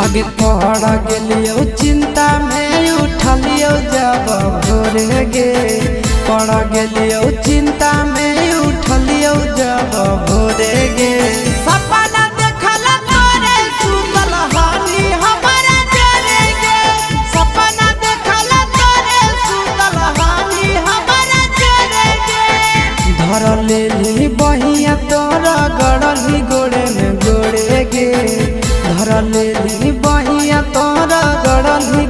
लगे पड़ गेलियो चिंता में उठलियो जब भोरे गे पड़ गेलियो चिंता में उठलियो जब भोरे गे सपना देखल तोरे सुतल हानी हमारा जरे गे सपना देखल तोरे सुतल हानी हमारा जरे गे धर लेली बहिया तोरा गड़ली गोड़े में गोड़े गे धर लेली बहिया तोरा गड़ली